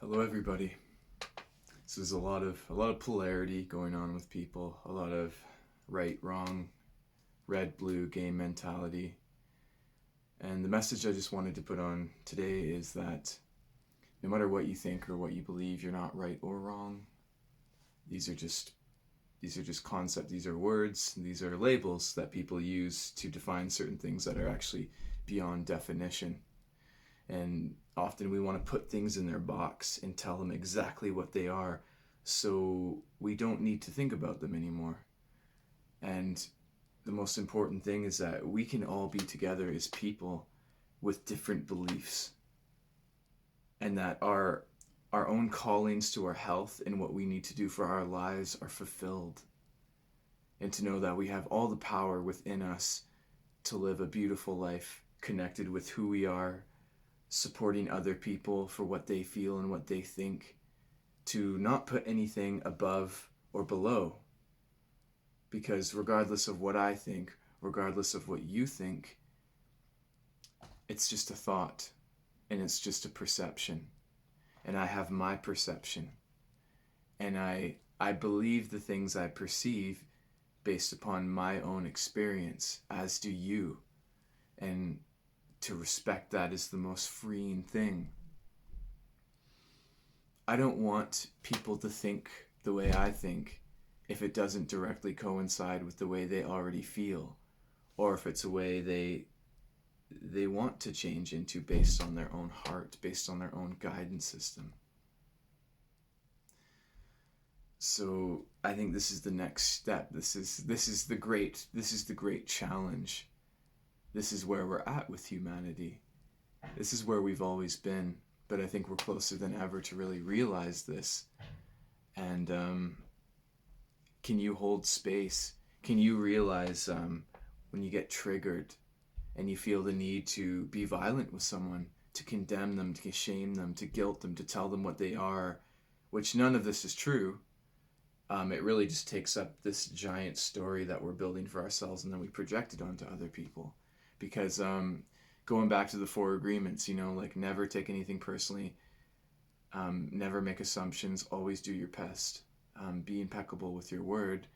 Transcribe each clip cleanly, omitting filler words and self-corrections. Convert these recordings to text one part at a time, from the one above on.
Hello, everybody. So there's a lot of polarity going on with people. A lot of right, wrong, red, blue game mentality. And the message I just wanted to put on today is that no matter what you think or what you believe, you're not right or wrong. These are just these are just concepts. These are words. These are labels that people use to define certain things that are actually beyond definition. And often we want to put things in their box and tell them exactly what they are so we don't need to think about them anymore. And the most important thing is that we can all be together as people with different beliefs, and that our own callings to our health and what we need to do for our lives are fulfilled, and to know that we have all the power within us to live a beautiful life connected with who we are, supporting other people for what they feel and what they think, to not put anything above or below. Because regardless of what I think, regardless of what you think, it's just a thought and it's just a perception. And I have my perception. And I believe the things I perceive based upon my own experience, as do you. And to respect that is the most freeing thing. I don't want people to think the way I think if it doesn't directly coincide with the way they already feel, or if it's a way they want to change into based on their own heart, based on their own guidance system. So I think this is the next step. This is the great challenge. This is where we're at with humanity. This is where we've always been, but I think we're closer than ever to really realize this. And can you hold space? Can you realize when you get triggered and you feel the need to be violent with someone, to condemn them, to shame them, to guilt them, to tell them what they are, which none of this is true. It really just takes up this giant story that we're building for ourselves, and then we project it onto other people. Because going back to the four agreements, like never take anything personally, never make assumptions, always do your best, be impeccable with your word.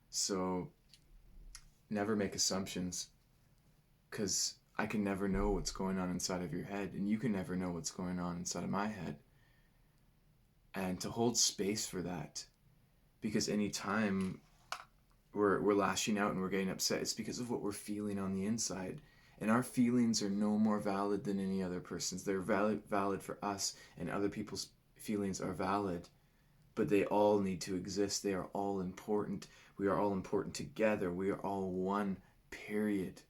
So never make assumptions, because I can never know what's going on inside of your head, and you can never know what's going on inside of my head. And to hold space for that, because anytime we're lashing out and we're getting upset, it's because of what we're feeling on the inside. And our feelings are no more valid than any other person's. They're valid for us, and other people's feelings are valid. But they all need to exist. They are all important. We are all important together. We are all one, period.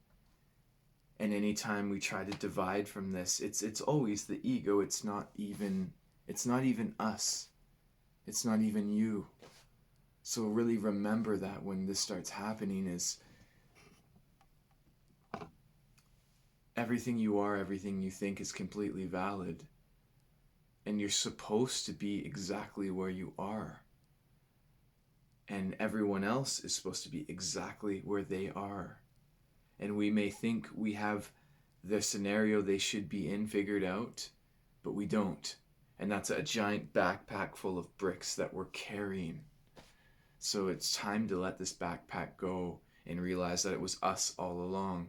And anytime we try to divide from this, it's always the ego. It's not even us. It's not even you. So really remember that when this starts happening, is everything you are, everything you think is completely valid. And you're supposed to be exactly where you are. And everyone else is supposed to be exactly where they are. And we may think we have the scenario they should be in figured out, but we don't. And that's a giant backpack full of bricks that we're carrying. So it's time to let this backpack go and realize that it was us all along.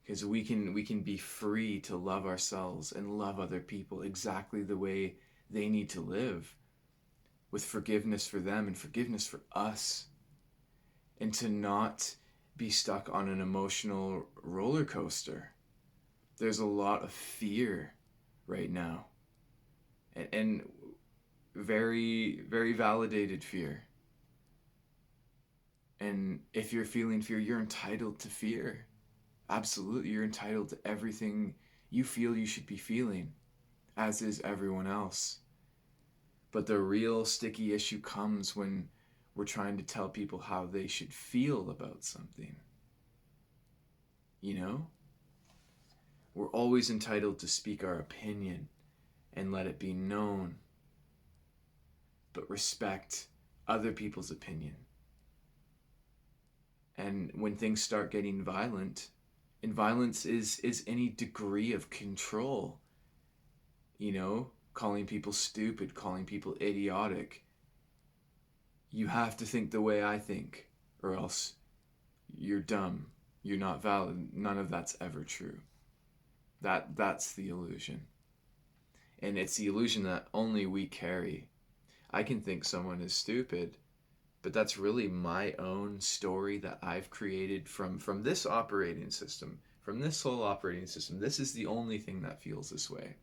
Because we can be free to love ourselves and love other people exactly the way they need to live, with forgiveness for them and forgiveness for us, and to not be stuck on an emotional roller coaster. There's a lot of fear right now, and very, very validated fear. And if you're feeling fear, you're entitled to fear. Absolutely, you're entitled to everything you feel you should be feeling, as is everyone else. But the real sticky issue comes when we're trying to tell people how they should feel about something. You know? We're always entitled to speak our opinion and let it be known, but respect other people's opinion. And when things start getting violent, and violence is any degree of control, you know, calling people stupid, calling people idiotic. You have to think the way I think, or else you're dumb. You're not valid. None of that's ever true. That's the illusion. And it's the illusion that only we carry. I can think someone is stupid, but that's really my own story that I've created from this operating system, from this whole operating system. This is the only thing that feels this way.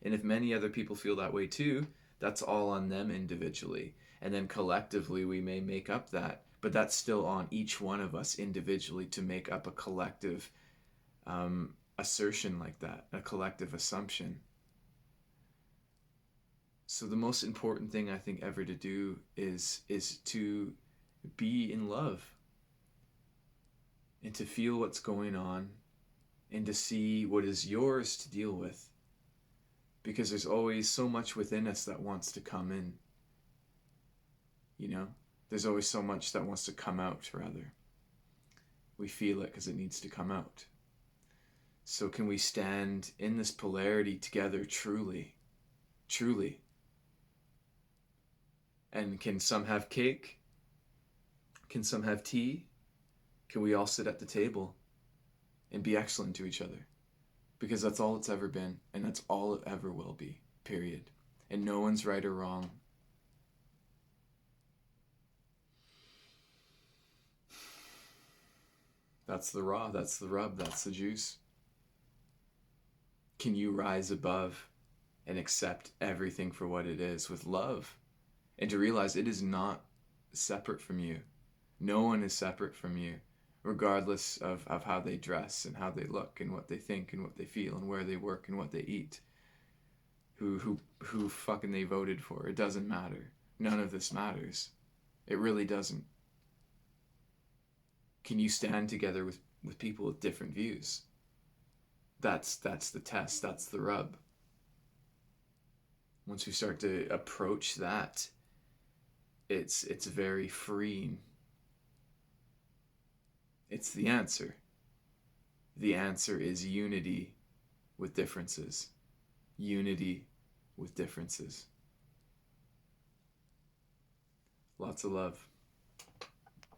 And if many other people feel that way too, that's all on them individually. And then collectively we may make up that, but that's still on each one of us individually to make up a collective assertion like that, a collective assumption. So the most important thing I think ever to do is to be in love and to feel what's going on and to see what is yours to deal with, because there's always so much within us that wants to come in. You know, there's always so much that wants to come out, rather. We feel it because it needs to come out. So can we stand in this polarity together truly, truly? And can some have cake? Can some have tea? Can we all sit at the table and be excellent to each other? Because that's all it's ever been, and that's all it ever will be, period. And no one's right or wrong. That's the raw, that's the rub, that's the juice. Can you rise above and accept everything for what it is with love? And to realize it is not separate from you. No one is separate from you, regardless of how they dress and how they look and what they think and what they feel and where they work and what they eat. Who fucking they voted for. It doesn't matter. None of this matters. It really doesn't. Can you stand together with people with different views? That's the test. That's the rub. Once we start to approach that, it's very freeing. It's the answer. The answer is unity with differences. Unity with differences. Lots of love.